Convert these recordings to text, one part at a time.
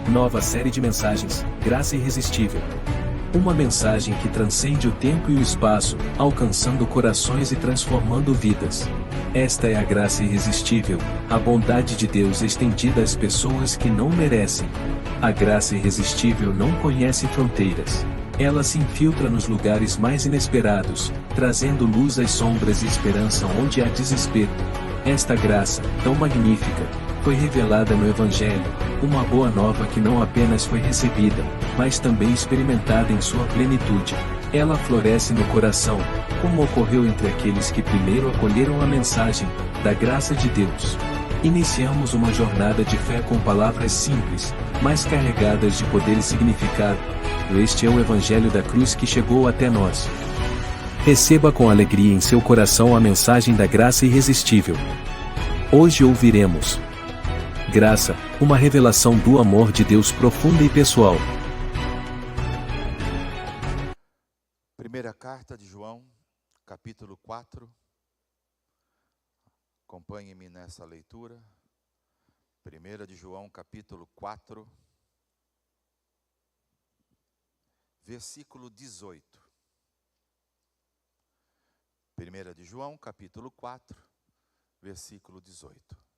Nova série de mensagens, Graça Irresistível. Uma mensagem que transcende o tempo e o espaço, alcançando corações e transformando vidas. Esta é a graça irresistível, a bondade de Deus estendida às pessoas que não merecem. A graça irresistível não conhece fronteiras. Ela se infiltra nos lugares mais inesperados, trazendo luz às sombras e esperança onde há desespero. Esta graça, tão magnífica, foi revelada no Evangelho, uma boa nova que não apenas foi recebida, mas também experimentada em sua plenitude. Ela floresce no coração, como ocorreu entre aqueles que primeiro acolheram a mensagem da graça de Deus. Iniciamos uma jornada de fé com palavras simples, mas carregadas de poder e significado. Este é o Evangelho da Cruz que chegou até nós. Receba com alegria em seu coração a mensagem da graça irresistível. Hoje ouviremos Graça, uma revelação do amor de Deus profunda e pessoal. Primeira carta de João, capítulo 4. Acompanhe-me nessa leitura. Primeira de João, capítulo 4, versículo 18. Primeira de João, capítulo 4, versículo 18.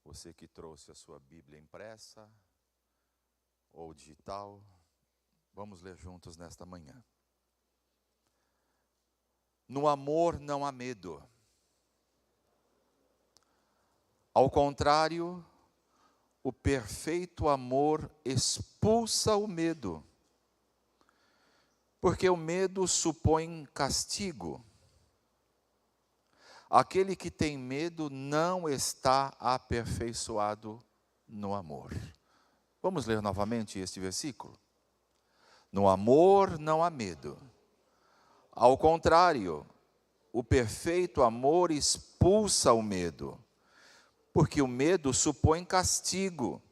Você que trouxe a sua Bíblia impressa ou digital, vamos ler juntos nesta manhã. No amor não há medo. Ao contrário, o perfeito amor expulsa o medo, porque o medo supõe castigo. Aquele que tem medo não está aperfeiçoado no amor. Vamos ler novamente este versículo? No amor não há medo. Ao contrário, o perfeito amor expulsa o medo, porque o medo supõe castigo.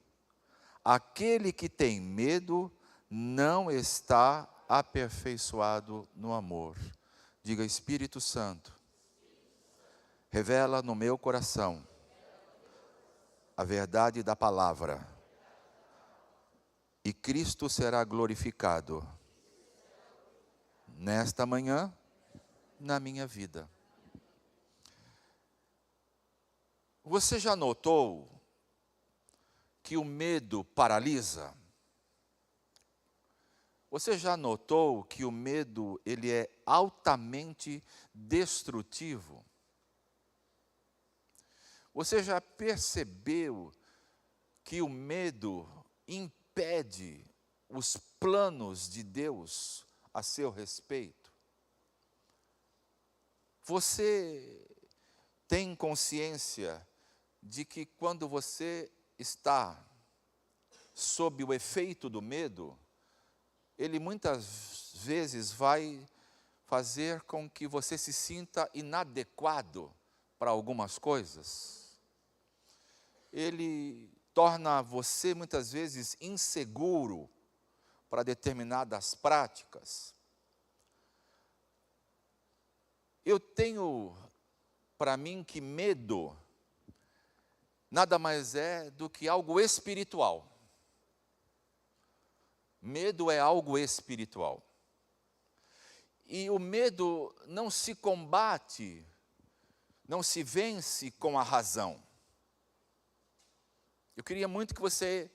Aquele que tem medo não está aperfeiçoado no amor. Diga: Espírito Santo, revela no meu coração a verdade da palavra, e Cristo será glorificado nesta manhã, na minha vida. Você já notou que o medo paralisa? Você já notou que o medo, ele é altamente destrutivo? Você já percebeu que o medo impede os planos de Deus a seu respeito? Você tem consciência de que quando você está sob o efeito do medo, ele muitas vezes vai fazer com que você se sinta inadequado para algumas coisas? Ele torna você muitas vezes inseguro para determinadas práticas. Eu tenho para mim que medo nada mais é do que algo espiritual. Medo é algo espiritual. E o medo não se combate, não se vence com a razão. Eu queria muito que você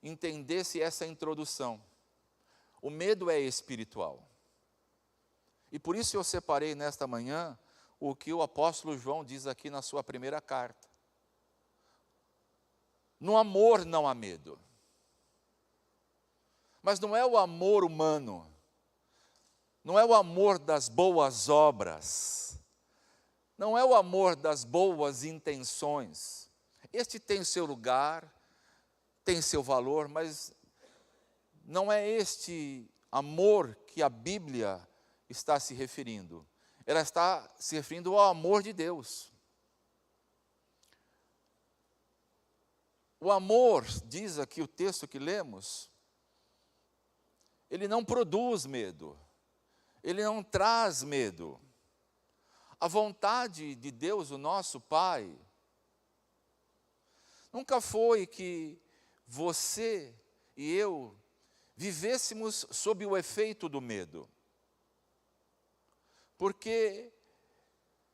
entendesse essa introdução. O medo é espiritual. E por isso eu separei nesta manhã o que o apóstolo João diz aqui na sua primeira carta. No amor não há medo. Mas não é o amor humano, não é o amor das boas obras, não é o amor das boas intenções. Este tem seu lugar, tem seu valor, mas não é este amor que a Bíblia está se referindo. Ela está se referindo ao amor de Deus. O amor, diz aqui o texto que lemos, ele não produz medo, ele não traz medo. A vontade de Deus, o nosso Pai, nunca foi que você e eu vivêssemos sob o efeito do medo. Porque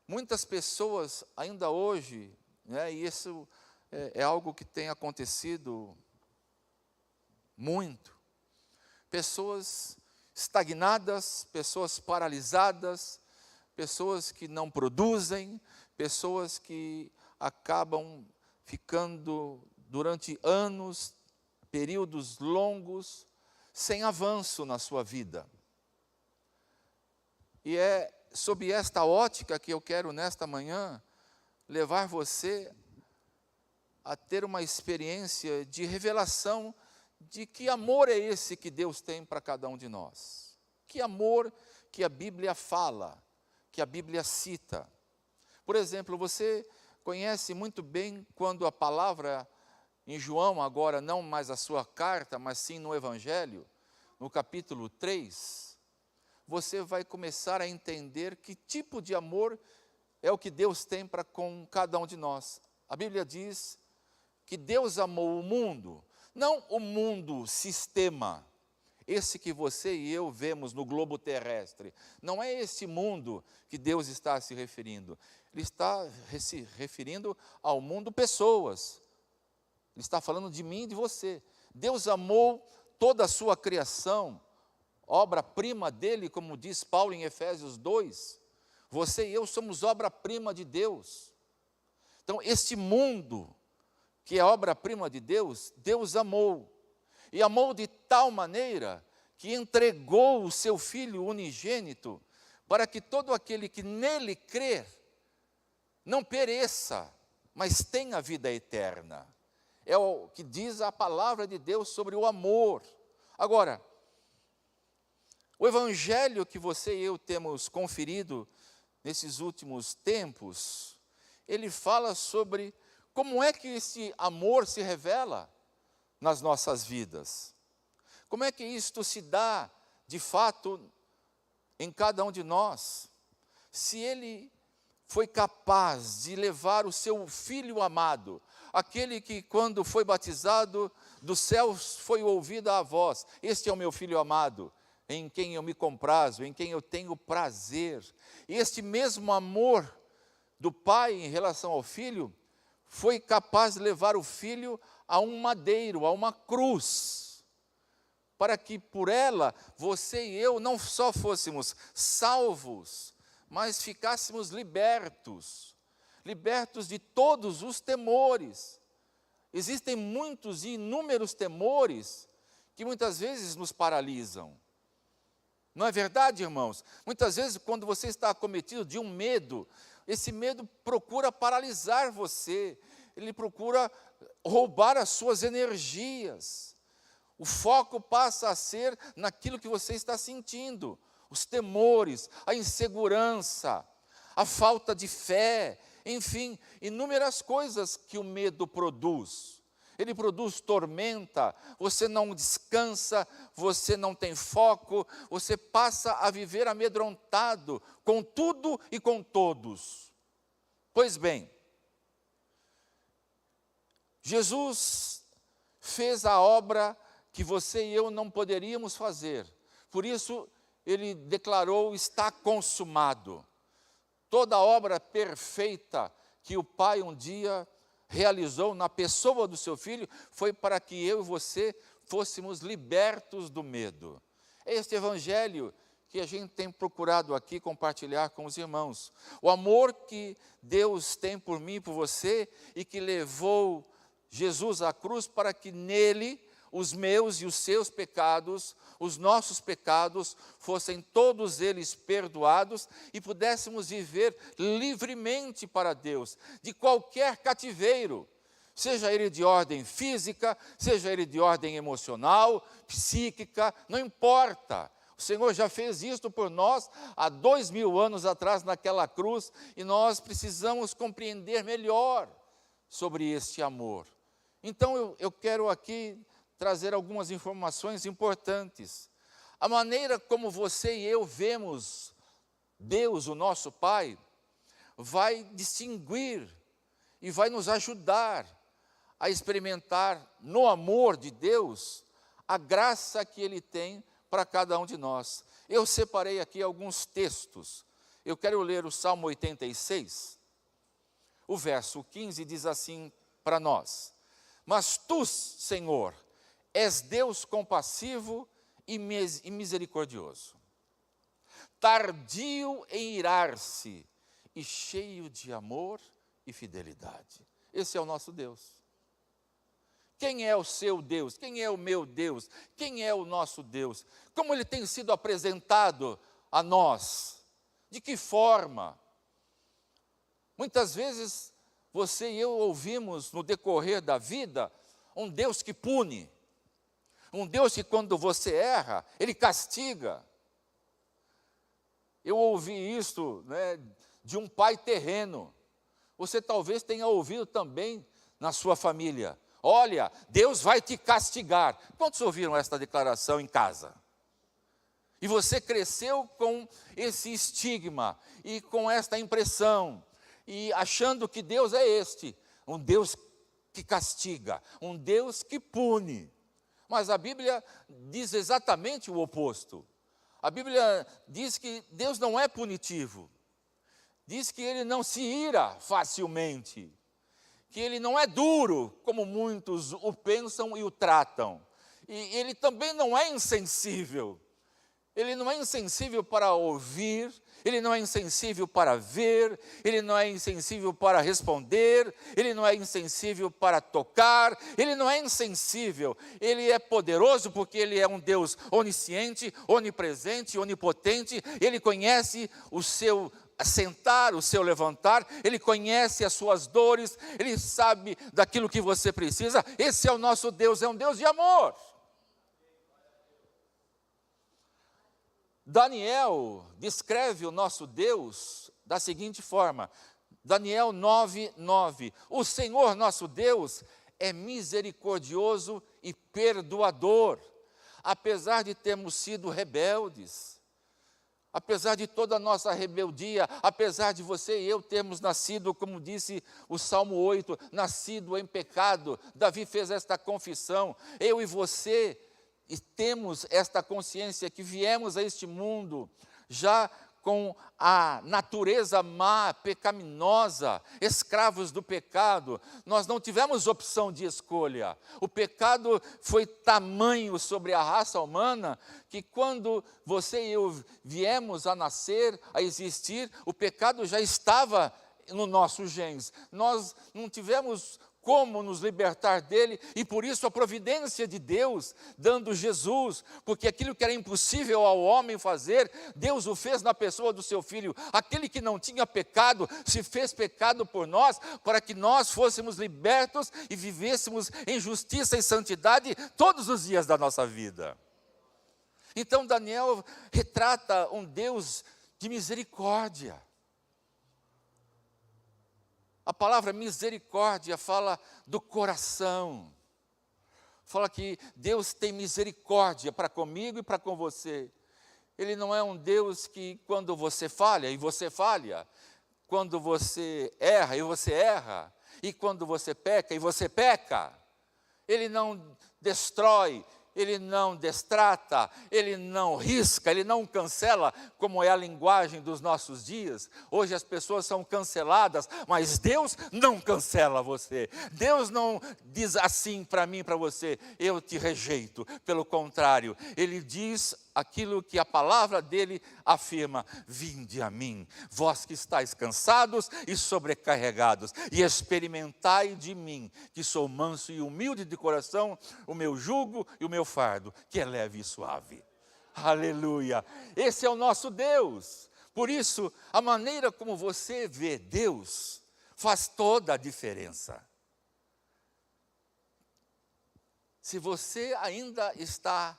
muitas pessoas ainda hoje, né, e isso é algo que tem acontecido muito, pessoas estagnadas, pessoas paralisadas, pessoas que não produzem, pessoas que acabam ficando durante anos, períodos longos, sem avanço na sua vida. E é sob esta ótica que eu quero, nesta manhã, levar você a ter uma experiência de revelação de que amor é esse que Deus tem para cada um de nós. Que amor que a Bíblia fala, que a Bíblia cita. Por exemplo, você conhece muito bem quando a palavra em João, agora não mais a sua carta, mas sim no Evangelho, no capítulo 3, você vai começar a entender que tipo de amor é o que Deus tem para com cada um de nós. A Bíblia diz que Deus amou o mundo, não o mundo sistema, esse que você e eu vemos no globo terrestre. Não é esse mundo que Deus está se referindo. Ele está se referindo ao mundo pessoas. Ele está falando de mim e de você. Deus amou toda a sua criação, obra-prima dele, como diz Paulo em Efésios 2. Você e eu somos obra-prima de Deus. Então, este mundo, que é obra-prima de Deus, Deus amou. E amou de tal maneira que entregou o seu Filho unigênito, para que todo aquele que nele crer, não pereça, mas tenha vida eterna. É o que diz a palavra de Deus sobre o amor. Agora, o evangelho que você e eu temos conferido nesses últimos tempos, ele fala sobre como é que esse amor se revela nas nossas vidas. Como é que isto se dá, de fato, em cada um de nós? Se ele foi capaz de levar o seu Filho amado, aquele que quando foi batizado, dos céus foi ouvida a voz: este é o meu Filho amado, em quem eu me comprazo, em quem eu tenho prazer. E este mesmo amor do Pai em relação ao Filho, foi capaz de levar o Filho a um madeiro, a uma cruz, para que por ela, você e eu não só fôssemos salvos, mas ficássemos libertos de todos os temores. Existem muitos e inúmeros temores que muitas vezes nos paralisam. Não é verdade, irmãos? Muitas vezes, quando você está acometido de um medo, esse medo procura paralisar você, ele procura roubar as suas energias. O foco passa a ser naquilo que você está sentindo, os temores, a insegurança, a falta de fé, enfim, inúmeras coisas que o medo produz. Ele produz tormenta, você não descansa, você não tem foco, você passa a viver amedrontado com tudo e com todos. Pois bem, Jesus fez a obra que você e eu não poderíamos fazer. Por isso, ele declarou: está consumado. Toda a obra perfeita que o Pai um dia realizou na pessoa do seu Filho, foi para que eu e você fôssemos libertos do medo. É este evangelho que a gente tem procurado aqui compartilhar com os irmãos. O amor que Deus tem por mim e por você, e que levou Jesus à cruz para que nele os meus e os seus pecados, os nossos pecados, fossem todos eles perdoados e pudéssemos viver livremente para Deus, de qualquer cativeiro, seja ele de ordem física, seja ele de ordem emocional, psíquica, não importa. O Senhor já fez isto por nós há 2000 anos atrás naquela cruz, e nós precisamos compreender melhor sobre este amor. Então eu quero aqui trazer algumas informações importantes. A maneira como você e eu vemos Deus, o nosso Pai, vai distinguir e vai nos ajudar a experimentar no amor de Deus a graça que Ele tem para cada um de nós. Eu separei aqui alguns textos. Eu quero ler o Salmo 86, o verso 15 diz assim para nós: mas tu, Senhor, és Deus compassivo e misericordioso, tardio em irar-se e cheio de amor e fidelidade. Esse é o nosso Deus. Quem é o seu Deus? Quem é o meu Deus? Quem é o nosso Deus? Como Ele tem sido apresentado a nós? De que forma? Muitas vezes você e eu ouvimos no decorrer da vida um Deus que pune, um Deus que quando você erra, Ele castiga. Eu ouvi isso, né, de um pai terreno. Você talvez tenha ouvido também na sua família: olha, Deus vai te castigar. Quantos ouviram esta declaração em casa? E você cresceu com esse estigma e com esta impressão, e achando que Deus é um Deus que castiga, um Deus que pune. Mas a Bíblia diz exatamente o oposto. A Bíblia diz que Deus não é punitivo, diz que Ele não se ira facilmente, que Ele não é duro, como muitos o pensam e o tratam, e Ele também não é insensível. Ele não é insensível para ouvir, Ele não é insensível para ver, Ele não é insensível para responder, Ele não é insensível para tocar, Ele não é insensível. Ele é poderoso porque Ele é um Deus onisciente, onipresente, onipotente. Ele conhece o seu assentar, o seu levantar, Ele conhece as suas dores, Ele sabe daquilo que você precisa. Esse é o nosso Deus, é um Deus de amor. Daniel descreve o nosso Deus da seguinte forma, Daniel 9:9: o Senhor nosso Deus é misericordioso e perdoador, apesar de termos sido rebeldes, apesar de toda a nossa rebeldia, apesar de você e eu termos nascido, como disse o Salmo 8, nascido em pecado. Davi fez esta confissão: eu e você e temos esta consciência que viemos a este mundo já com a natureza má, pecaminosa, escravos do pecado. Nós não tivemos opção de escolha. O pecado foi tamanho sobre a raça humana que quando você e eu viemos a nascer, a existir, o pecado já estava no nosso genes. Nós não tivemos como nos libertar dele, e por isso a providência de Deus, dando Jesus, porque aquilo que era impossível ao homem fazer, Deus o fez na pessoa do seu Filho. Aquele que não tinha pecado, se fez pecado por nós, para que nós fôssemos libertos e vivêssemos em justiça e santidade todos os dias da nossa vida. Então Daniel retrata um Deus de misericórdia. A palavra misericórdia fala do coração, fala que Deus tem misericórdia para comigo e para com você. Ele não é um Deus que quando você falha, e você falha, quando você erra, e quando você peca, e você peca. Ele não destrói, Ele não destrata, Ele não risca, Ele não cancela, como é a linguagem dos nossos dias. Hoje as pessoas são canceladas, mas Deus não cancela você. Deus não diz assim para mim e para você: eu te rejeito. Pelo contrário, Ele diz aquilo que a palavra dele afirma: vinde a mim, vós que estáis cansados e sobrecarregados, e experimentai de mim, que sou manso e humilde de coração, o meu jugo e o meu fardo, que é leve e suave. Aleluia! Esse é o nosso Deus. Por isso, a maneira como você vê Deus faz toda a diferença. Se você ainda está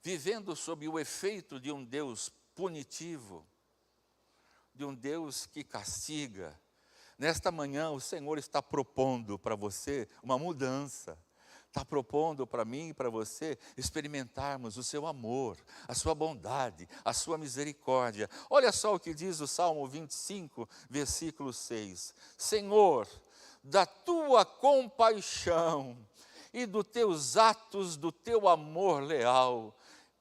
vivendo sob o efeito de um Deus punitivo, de um Deus que castiga, nesta manhã o Senhor está propondo para você uma mudança. Está propondo para mim e para você experimentarmos o seu amor, a sua bondade, a sua misericórdia. Olha só o que diz o Salmo 25, versículo 6. Senhor, da tua compaixão e dos teus atos, do teu amor leal,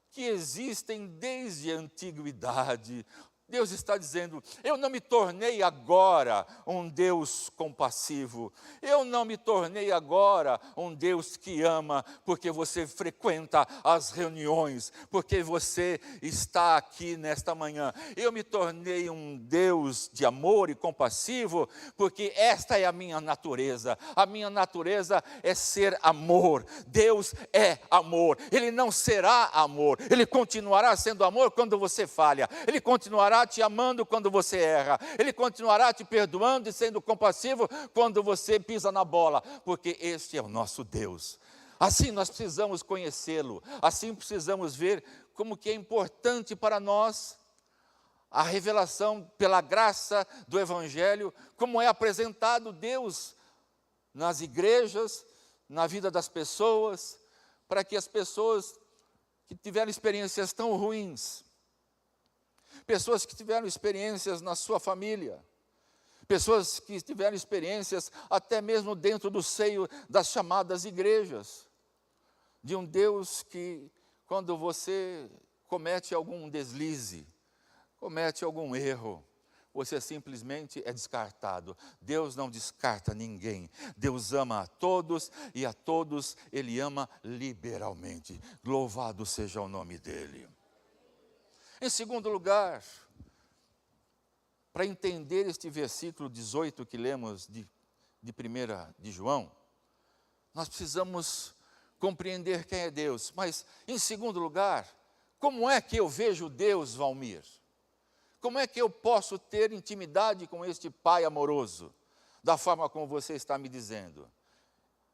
que existem desde a antiguidade. Deus está dizendo, eu não me tornei agora um Deus compassivo, eu não me tornei agora um Deus que ama, porque você frequenta as reuniões, porque você está aqui nesta manhã. Eu me tornei um Deus de amor e compassivo, porque esta é a minha natureza é ser amor. Deus é amor, Ele não será amor, Ele continuará sendo amor quando você falha, Ele continuará te amando quando você erra, Ele continuará te perdoando e sendo compassivo quando você pisa na bola, porque este é o nosso Deus. Assim nós precisamos conhecê-lo, assim precisamos ver como que é importante para nós a revelação pela graça do Evangelho, como é apresentado Deus nas igrejas, na vida das pessoas, para que as pessoas que tiveram experiências tão ruins, pessoas que tiveram experiências na sua família, pessoas que tiveram experiências até mesmo dentro do seio das chamadas igrejas, de um Deus que, quando você comete algum deslize, comete algum erro, você simplesmente é descartado. Deus não descarta ninguém. Deus ama a todos e a todos Ele ama liberalmente. Louvado seja o nome dEle. Em segundo lugar, para entender este versículo 18 que lemos de 1 de João, nós precisamos compreender quem é Deus. Mas, em segundo lugar, como é que eu vejo Deus, Valmir? Como é que eu posso ter intimidade com este Pai amoroso, da forma como você está me dizendo?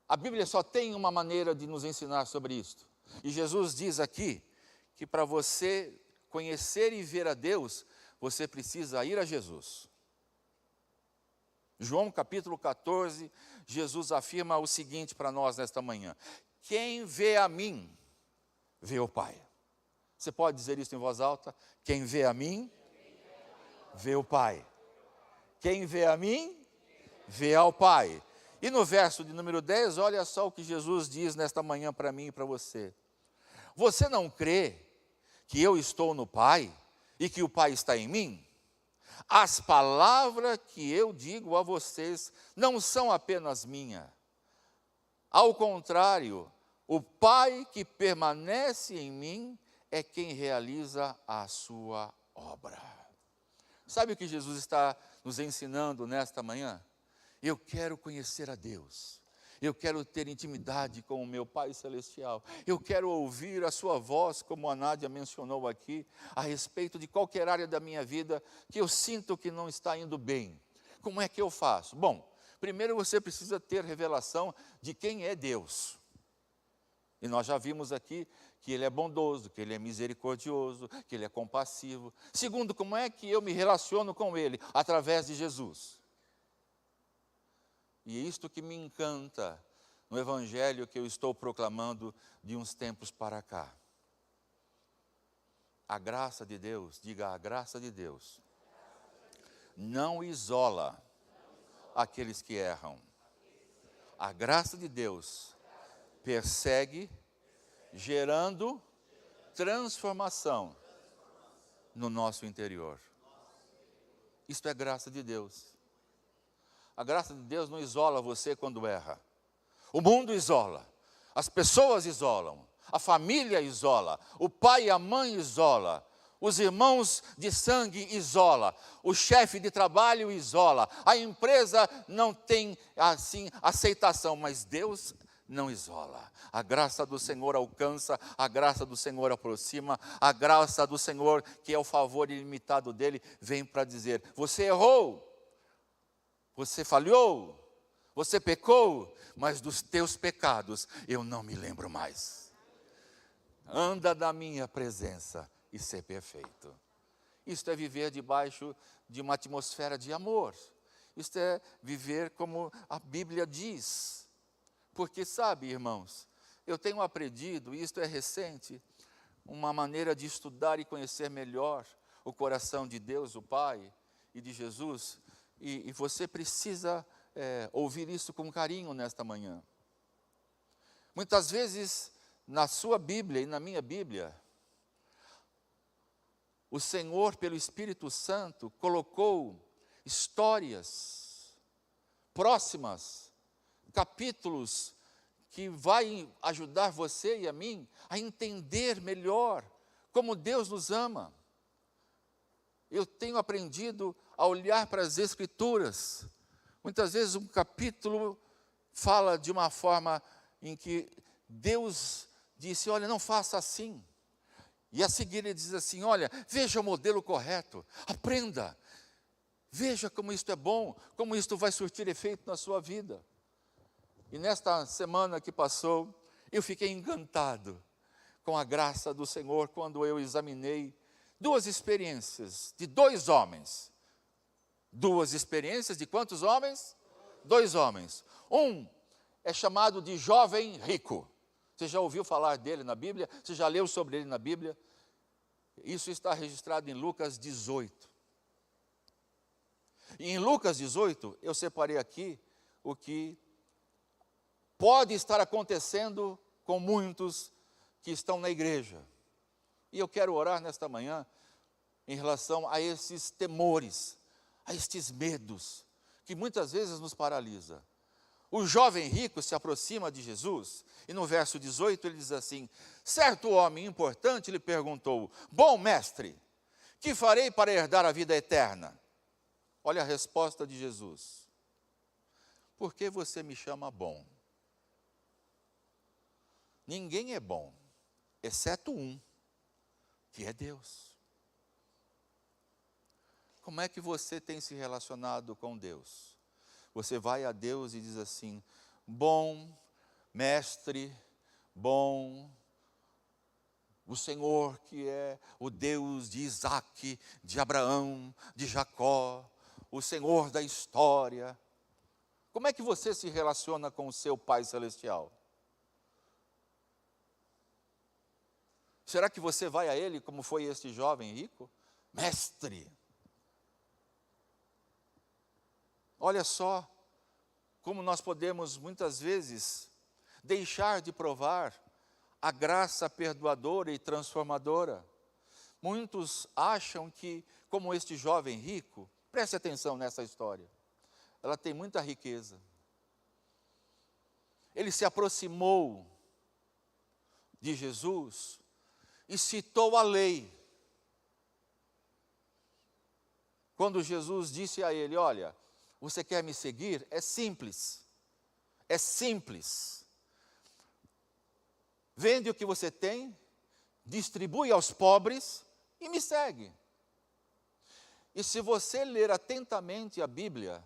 A Bíblia só tem uma maneira de nos ensinar sobre isto. E Jesus diz aqui que para você conhecer e ver a Deus, você precisa ir a Jesus. João capítulo 14, Jesus afirma o seguinte para nós nesta manhã: quem vê a mim, vê o Pai. Você pode dizer isso em voz alta? Quem vê a mim, vê o Pai. Quem vê a mim, vê ao Pai. E no verso de número 10, olha só o que Jesus diz nesta manhã para mim e para você. Você não crê que eu estou no Pai e que o Pai está em mim? As palavras que eu digo a vocês não são apenas minhas. Ao contrário, o Pai que permanece em mim é quem realiza a sua obra. Sabe o que Jesus está nos ensinando nesta manhã? Eu quero conhecer a Deus. Eu quero ter intimidade com o meu Pai Celestial. Eu quero ouvir a sua voz, como a Nádia mencionou aqui, a respeito de qualquer área da minha vida que eu sinto que não está indo bem. Como é que eu faço? Bom, primeiro você precisa ter revelação de quem é Deus. E nós já vimos aqui que Ele é bondoso, que Ele é misericordioso, que Ele é compassivo. Segundo, como é que eu me relaciono com Ele? Através de Jesus. E é isto que me encanta no Evangelho que eu estou proclamando de uns tempos para cá. A graça de Deus, diga a graça de Deus, não isola aqueles que erram. A graça de Deus persegue, gerando transformação no nosso interior. Isto é graça de Deus. A graça de Deus não isola você quando erra. O mundo isola, as pessoas isolam, a família isola, o pai e a mãe isola, os irmãos de sangue isola, o chefe de trabalho isola, a empresa não tem assim aceitação, mas Deus não isola. A graça do Senhor alcança, a graça do Senhor aproxima, a graça do Senhor, que é o favor ilimitado dele, vem para dizer: você errou, você falhou, você pecou, mas dos teus pecados eu não me lembro mais. Anda na minha presença e ser perfeito. Isto é viver debaixo de uma atmosfera de amor. Isto é viver como a Bíblia diz. Porque sabe, irmãos, eu tenho aprendido, e isto é recente, uma maneira de estudar e conhecer melhor o coração de Deus, o Pai, e de Jesus. E você precisa ouvir isso com carinho nesta manhã. Muitas vezes, na sua Bíblia e na minha Bíblia, o Senhor, pelo Espírito Santo, colocou histórias próximas, capítulos que vai ajudar você e a mim a entender melhor como Deus nos ama. Eu tenho aprendido a olhar para as Escrituras. Muitas vezes um capítulo fala de uma forma em que Deus disse, olha, não faça assim. E a seguir ele diz assim, olha, veja o modelo correto, aprenda. Veja como isto é bom, como isto vai surtir efeito na sua vida. E nesta semana que passou, eu fiquei encantado com a graça do Senhor quando eu examinei duas experiências de dois homens. Duas experiências de quantos homens? Dois homens. Um é chamado de jovem rico. Você já ouviu falar dele na Bíblia? Você já leu sobre ele na Bíblia? Isso está registrado em Lucas 18. E em Lucas 18, eu separei aqui o que pode estar acontecendo com muitos que estão na igreja. E eu quero orar nesta manhã em relação a esses temores, a estes medos, que muitas vezes nos paralisa. O jovem rico se aproxima de Jesus, e no verso 18 ele diz assim, certo homem importante lhe perguntou, bom mestre, que farei para herdar a vida eterna? Olha a resposta de Jesus, por que você me chama bom? Ninguém é bom, exceto um, que é Deus. Como é que você tem se relacionado com Deus? Você vai a Deus e diz assim, bom, mestre, bom, o Senhor que é o Deus de Isaac, de Abraão, de Jacó, o Senhor da história. Como é que você se relaciona com o seu Pai Celestial? Será que você vai a Ele como foi este jovem rico? Mestre. Olha só como nós podemos muitas vezes deixar de provar a graça perdoadora e transformadora. Muitos acham que, como este jovem rico, preste atenção nessa história, ela tem muita riqueza. Ele se aproximou de Jesus e citou a lei. Quando Jesus disse a ele, olha, você quer me seguir? É simples. É simples. Vende o que você tem, distribui aos pobres e me segue. E se você ler atentamente a Bíblia,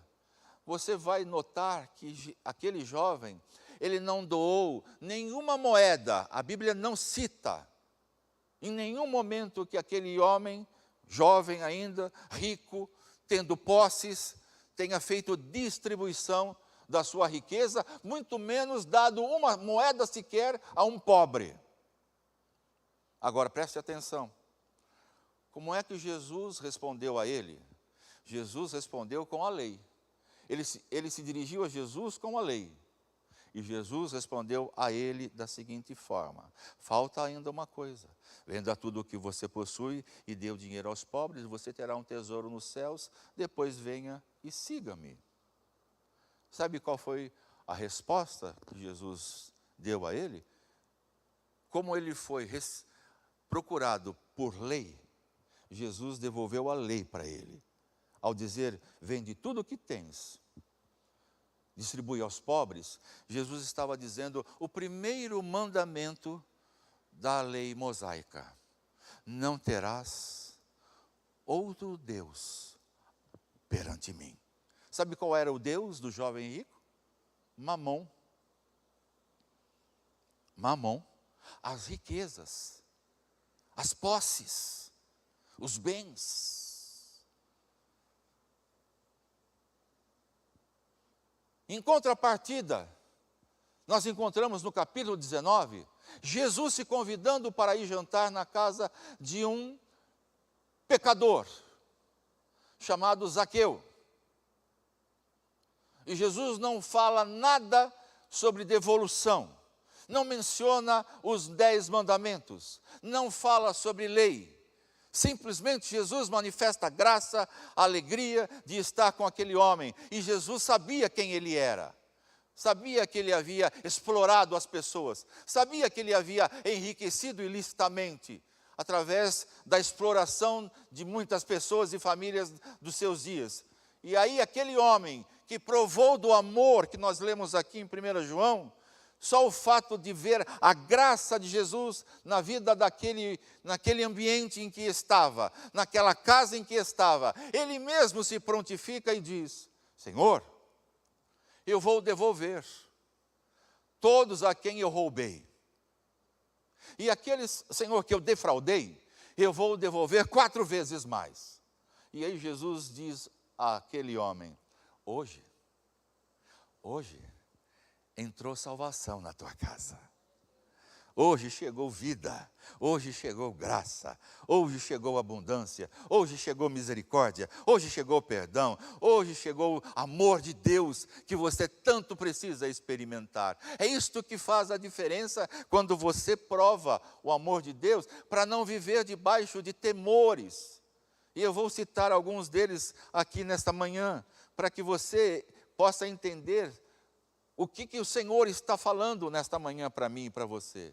você vai notar que aquele jovem, ele não doou nenhuma moeda. A Bíblia não cita em nenhum momento que aquele homem, jovem ainda, rico, tendo posses, tenha feito distribuição da sua riqueza, muito menos dado uma moeda sequer a um pobre. Agora preste atenção. Como é que Jesus respondeu a ele? Jesus respondeu com a lei. Ele se dirigiu a Jesus com a lei. E Jesus respondeu a ele da seguinte forma, falta ainda uma coisa, venda tudo o que você possui e dê o dinheiro aos pobres, você terá um tesouro nos céus, depois venha e siga-me. Sabe qual foi a resposta que Jesus deu a ele? Como ele foi procurado por lei, Jesus devolveu a lei para ele, ao dizer, vende tudo o que tens, distribui aos pobres. Jesus estava dizendo o primeiro mandamento da lei mosaica, não terás outro Deus perante mim. Sabe qual era o Deus do jovem rico? Mamon. Mamon, as riquezas, as posses, os bens. Em contrapartida, nós encontramos no capítulo 19, Jesus se convidando para ir jantar na casa de um pecador, chamado Zaqueu. E Jesus não fala nada sobre devolução. não menciona os 10 mandamentos, não fala sobre lei. Simplesmente Jesus manifesta a graça, a alegria de estar com aquele homem. E Jesus sabia quem ele era. Sabia que ele havia explorado as pessoas. Sabia que ele havia enriquecido ilicitamente através da exploração de muitas pessoas e famílias dos seus dias. E aí aquele homem que provou do amor que nós lemos aqui em 1 João, só o fato de ver a graça de Jesus na vida naquele ambiente em que estava, naquela casa em que estava, ele mesmo se prontifica e diz: Senhor, eu vou devolver todos a quem eu roubei. E aqueles, Senhor, que eu defraudei, eu vou devolver 4 vezes mais. E aí Jesus diz àquele homem: hoje, entrou salvação na tua casa. Hoje chegou vida, hoje chegou graça, hoje chegou abundância, hoje chegou misericórdia, hoje chegou perdão, hoje chegou amor de Deus que você tanto precisa experimentar. É isto que faz a diferença quando você prova o amor de Deus, para não viver debaixo de temores. E eu vou citar alguns deles aqui nesta manhã, para que você possa entender o que o Senhor está falando nesta manhã para mim e para você.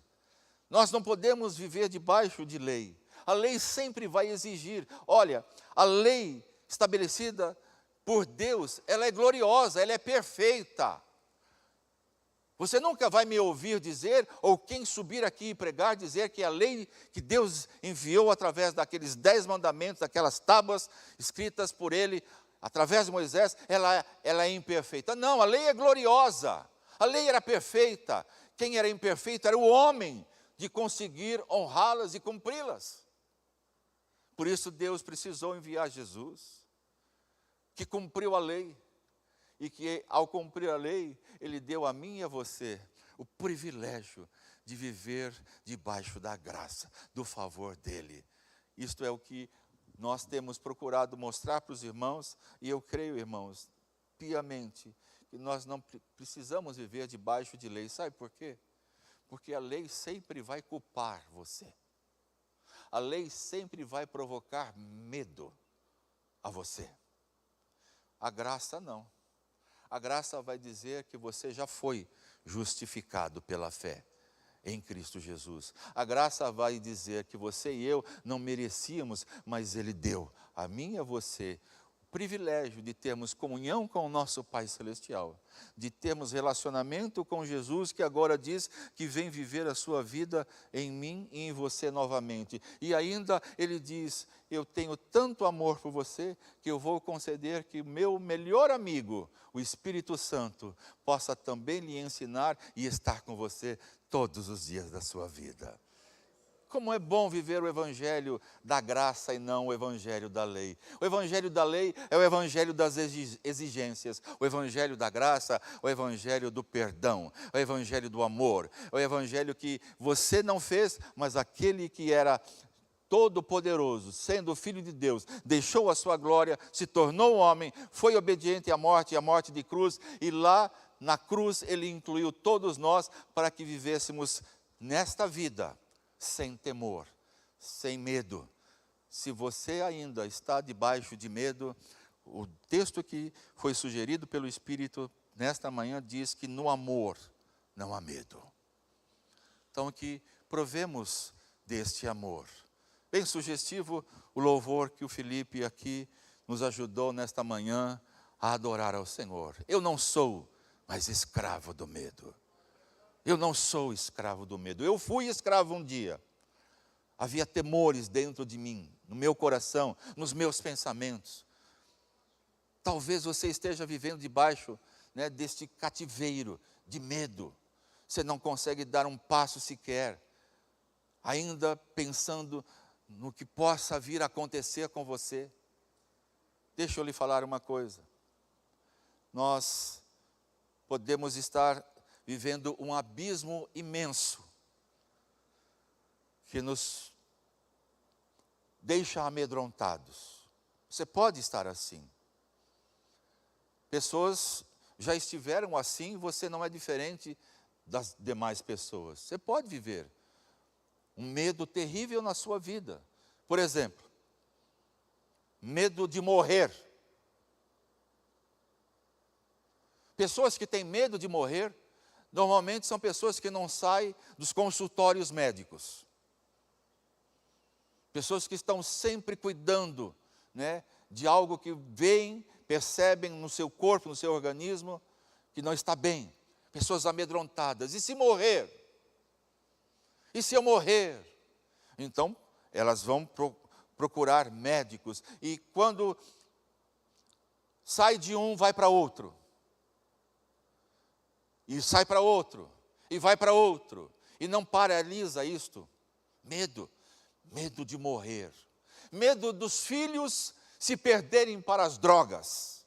Nós não podemos viver debaixo de lei. A lei sempre vai exigir. Olha, a lei estabelecida por Deus, ela é gloriosa, ela é perfeita. Você nunca vai me ouvir dizer, ou quem subir aqui e pregar, dizer que a lei que Deus enviou através daqueles 10 mandamentos, daquelas tábuas escritas por Ele, através de Moisés, ela é imperfeita. Não, a lei é gloriosa, a lei era perfeita. Quem era imperfeito era o homem, de conseguir honrá-las e cumpri-las. Por isso Deus precisou enviar Jesus, que cumpriu a lei, e que ao cumprir a lei, Ele deu a mim e a você o privilégio de viver debaixo da graça, do favor dEle. Isto é o que nós temos procurado mostrar para os irmãos, e eu creio, irmãos, piamente, que nós não precisamos viver debaixo de lei. Sabe por quê? Porque a lei sempre vai culpar você. A lei sempre vai provocar medo a você. A graça não. A graça vai dizer que você já foi justificado pela fé em Cristo Jesus. A graça vai dizer que você e eu não merecíamos, mas Ele deu a mim e a você o privilégio de termos comunhão com o nosso Pai Celestial, de termos relacionamento com Jesus, que agora diz que vem viver a sua vida em mim e em você novamente. E ainda Ele diz: eu tenho tanto amor por você, que eu vou conceder que o meu melhor amigo, o Espírito Santo, possa também lhe ensinar e estar com você todos os dias da sua vida. Como é bom viver o evangelho da graça e não o evangelho da lei. O evangelho da lei é o evangelho das exigências. O evangelho da graça, o evangelho do perdão, o evangelho do amor. O evangelho que você não fez, mas aquele que era todo-poderoso, sendo o Filho de Deus, deixou a sua glória, se tornou homem, foi obediente à morte de cruz, e lá na cruz Ele incluiu todos nós para que vivêssemos nesta vida sem temor, sem medo. Se você ainda está debaixo de medo, o texto que foi sugerido pelo Espírito nesta manhã diz que no amor não há medo. Então que provemos deste amor. Bem sugestivo o louvor que o Felipe aqui nos ajudou nesta manhã a adorar ao Senhor. Eu não sou mais escravo do medo. Eu não sou escravo do medo. Eu fui escravo um dia. Havia temores dentro de mim, no meu coração, nos meus pensamentos. Talvez você esteja vivendo debaixo deste cativeiro de medo. Você não consegue dar um passo sequer, ainda pensando no que possa vir a acontecer com você. Deixa eu lhe falar uma coisa. Nós podemos estar vivendo um abismo imenso, que nos deixa amedrontados. Você pode estar assim. Pessoas já estiveram assim, você não é diferente das demais pessoas. Você pode viver um medo terrível na sua vida. Por exemplo, medo de morrer. Pessoas que têm medo de morrer, normalmente são pessoas que não saem dos consultórios médicos. Pessoas que estão sempre cuidando, né, de algo que veem, percebem no seu corpo, no seu organismo, que não está bem. Pessoas amedrontadas. E se morrer? E se eu morrer? Então, elas vão procurar médicos. E quando sai de um, vai para outro. E sai para outro. E vai para outro. E não paralisa isto. Medo. Medo de morrer. Medo dos filhos se perderem para as drogas.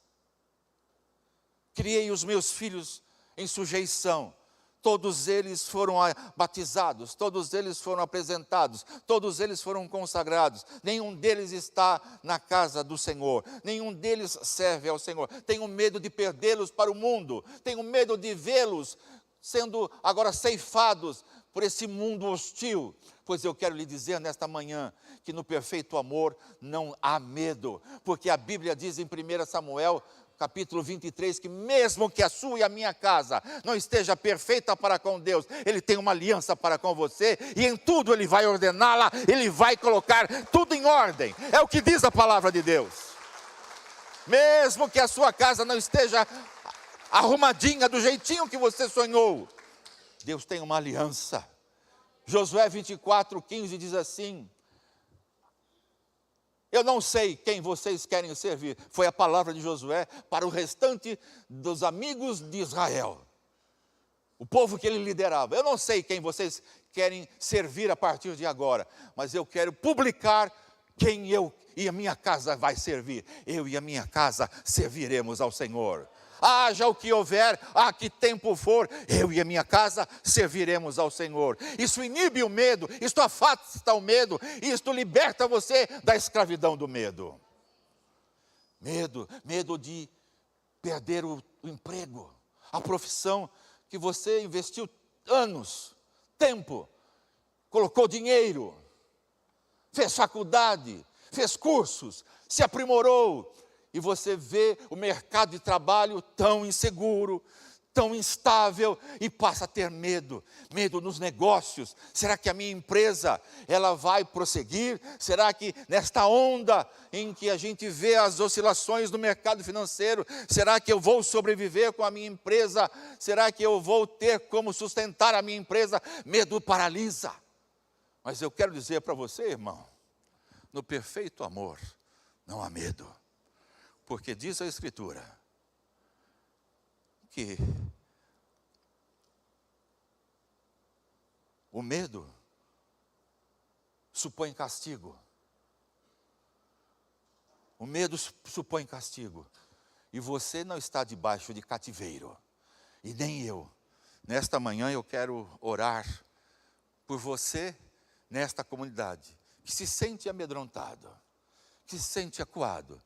Criei os meus filhos em sujeição. Todos eles foram batizados, todos eles foram apresentados, todos eles foram consagrados. Nenhum deles está na casa do Senhor, nenhum deles serve ao Senhor. Tenho medo de perdê-los para o mundo, tenho medo de vê-los sendo agora ceifados por esse mundo hostil. Pois eu quero lhe dizer nesta manhã que no perfeito amor não há medo, porque a Bíblia diz em 1 Samuel, capítulo 23, que mesmo que a sua e a minha casa não esteja perfeita para com Deus, Ele tem uma aliança para com você, e em tudo Ele vai ordená-la, Ele vai colocar tudo em ordem. É o que diz a palavra de Deus. Mesmo que a sua casa não esteja arrumadinha do jeitinho que você sonhou, Deus tem uma aliança. Josué 24:15 diz assim: eu não sei quem vocês querem servir. Foi a palavra de Josué para o restante dos amigos de Israel. O povo que ele liderava. Eu não sei quem vocês querem servir a partir de agora, mas eu quero publicar quem eu e a minha casa vai servir. Eu e a minha casa serviremos ao Senhor. Haja o que houver, a que tempo for, eu e a minha casa serviremos ao Senhor. Isso inibe o medo, isto afasta o medo, isto liberta você da escravidão do medo. Medo de perder o emprego, a profissão que você investiu anos, tempo, colocou dinheiro, fez faculdade, fez cursos, se aprimorou, e você vê o mercado de trabalho tão inseguro, tão instável, e passa a ter medo nos negócios. Será que a minha empresa, ela vai prosseguir? Será que nesta onda em que a gente vê as oscilações do mercado financeiro, será que eu vou sobreviver com a minha empresa? Será que eu vou ter como sustentar a minha empresa? Medo paralisa. Mas eu quero dizer para você, irmão, no perfeito amor, não há medo. Porque diz a Escritura que o medo supõe castigo. O medo supõe castigo. E você não está debaixo de cativeiro. E nem eu. Nesta manhã eu quero orar por você nesta comunidade que se sente amedrontado, que se sente acuado,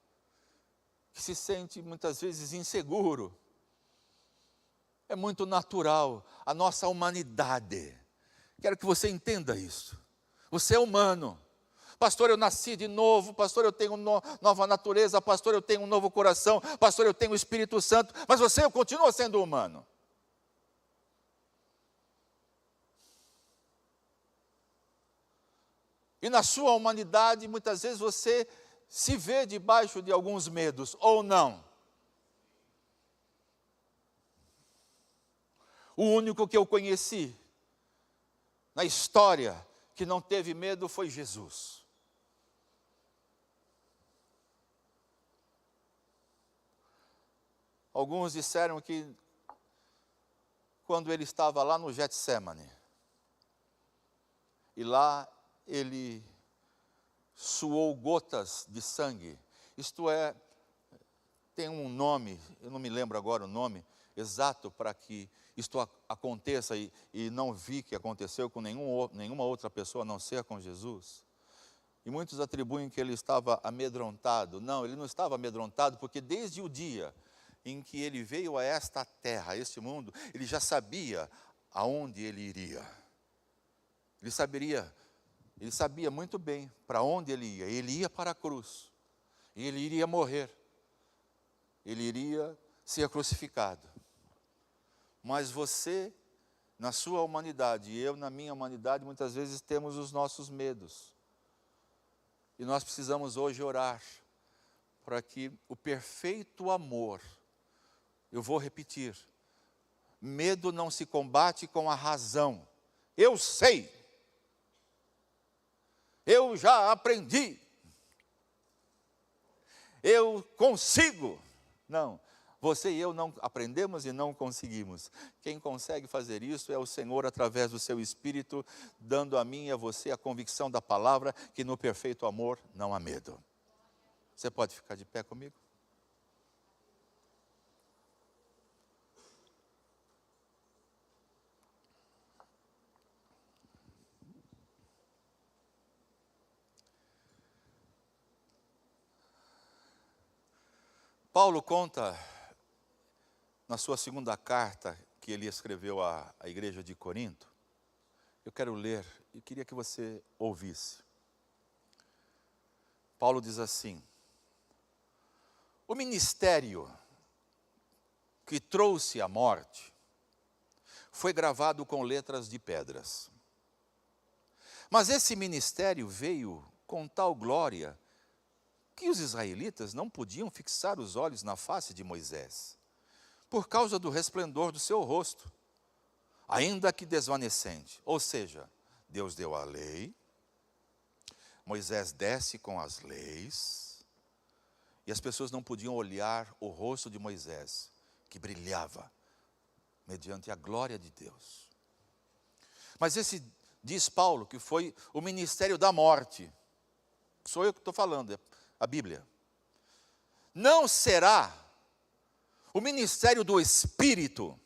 que se sente muitas vezes inseguro. É muito natural a nossa humanidade. Quero que você entenda isso. Você é humano. Pastor, eu nasci de novo. Pastor, eu tenho nova natureza. Pastor, eu tenho um novo coração. Pastor, eu tenho o Espírito Santo. Mas você continua sendo humano. E na sua humanidade, muitas vezes você se vê debaixo de alguns medos, ou não. O único que eu conheci na história que não teve medo foi Jesus. Alguns disseram que quando ele estava lá no Getsemane, e lá ele suou gotas de sangue, isto é, tem um nome, eu não me lembro agora o nome exato para que isto aconteça, e não vi que aconteceu com nenhuma outra pessoa a não ser com Jesus. E muitos atribuem que ele estava amedrontado. Não, ele não estava amedrontado, porque desde o dia em que ele veio a esta terra, a este mundo, ele já sabia aonde ele iria. Ele sabia muito bem para onde ele ia. Ele ia para a cruz. E ele iria morrer. Ele iria ser crucificado. Mas você, na sua humanidade, e eu na minha humanidade, muitas vezes temos os nossos medos. E nós precisamos hoje orar para que o perfeito amor, eu vou repetir, medo não se combate com a razão. Eu sei. Eu já aprendi. Eu consigo. Não, você e eu não aprendemos e não conseguimos. Quem consegue fazer isso é o Senhor através do seu Espírito, dando a mim e a você a convicção da palavra que no perfeito amor não há medo. Você pode ficar de pé comigo? Paulo conta, na sua segunda carta, que ele escreveu à igreja de Corinto. Eu quero ler e queria que você ouvisse. Paulo diz assim: o ministério que trouxe a morte foi gravado com letras de pedras. Mas esse ministério veio com tal glória que os israelitas não podiam fixar os olhos na face de Moisés, por causa do resplendor do seu rosto, ainda que desvanecente. Ou seja, Deus deu a lei, Moisés desce com as leis, e as pessoas não podiam olhar o rosto de Moisés, que brilhava, mediante a glória de Deus. Mas esse, diz Paulo, que foi o ministério da morte. Sou eu que estou falando, é a Bíblia. Não será o ministério do Espírito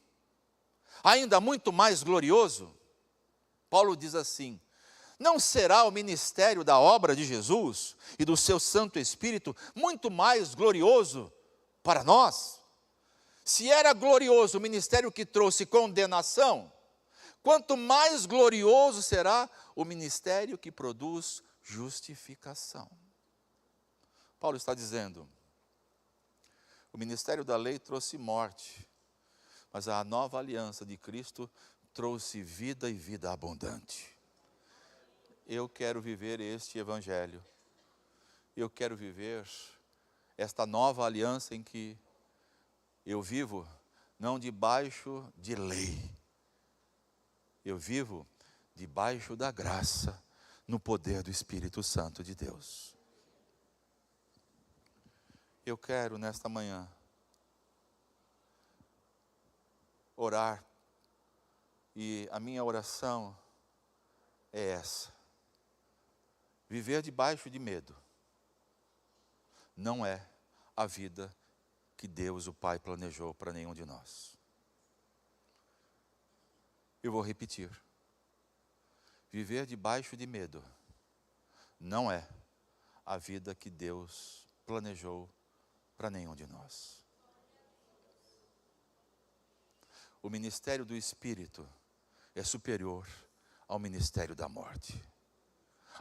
ainda muito mais glorioso? Paulo diz assim: não será o ministério da obra de Jesus e do seu Santo Espírito muito mais glorioso para nós? Se era glorioso o ministério que trouxe condenação, quanto mais glorioso será o ministério que produz justificação. Paulo está dizendo, o ministério da lei trouxe morte, mas a nova aliança de Cristo trouxe vida e vida abundante. Eu quero viver este evangelho. Eu quero viver esta nova aliança em que eu vivo não debaixo de lei. Eu vivo debaixo da graça, no poder do Espírito Santo de Deus. Eu quero nesta manhã orar, e a minha oração é essa: viver debaixo de medo não é a vida que Deus, o Pai, planejou para nenhum de nós. Eu vou repetir: viver debaixo de medo não é a vida que Deus planejou para nenhum de nós. O ministério do Espírito é superior ao ministério da morte.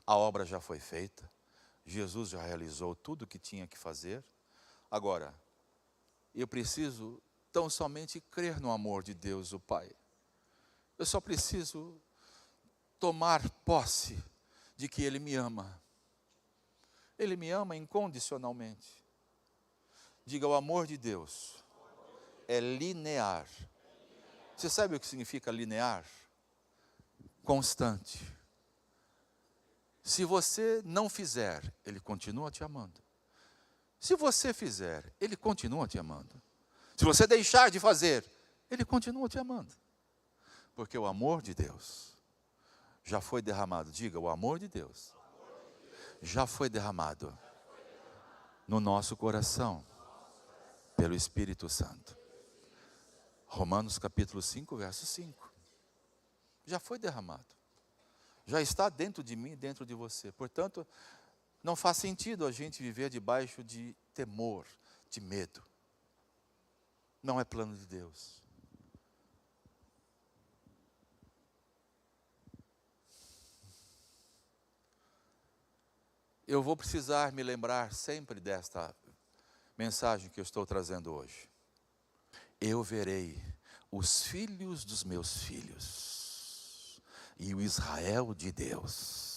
A obra já foi feita, Jesus já realizou tudo o que tinha que fazer. Agora, eu preciso tão somente crer no amor de Deus, o Pai. Eu só preciso tomar posse de que Ele me ama. Ele me ama incondicionalmente. Diga: o amor de Deus é linear. Você sabe o que significa linear? Constante. Se você não fizer, Ele continua te amando. Se você fizer, Ele continua te amando. Se você deixar de fazer, Ele continua te amando. Porque o amor de Deus já foi derramado. Diga: o amor de Deus já foi derramado no nosso coração pelo Espírito Santo. Romanos capítulo 5, verso 5. Já foi derramado. Já está dentro de mim e dentro de você. Portanto, não faz sentido a gente viver debaixo de temor, de medo. Não é plano de Deus. eu vou precisar me lembrar sempre desta mensagem que eu estou trazendo hoje. Eu verei os filhos dos meus filhos e o Israel de Deus.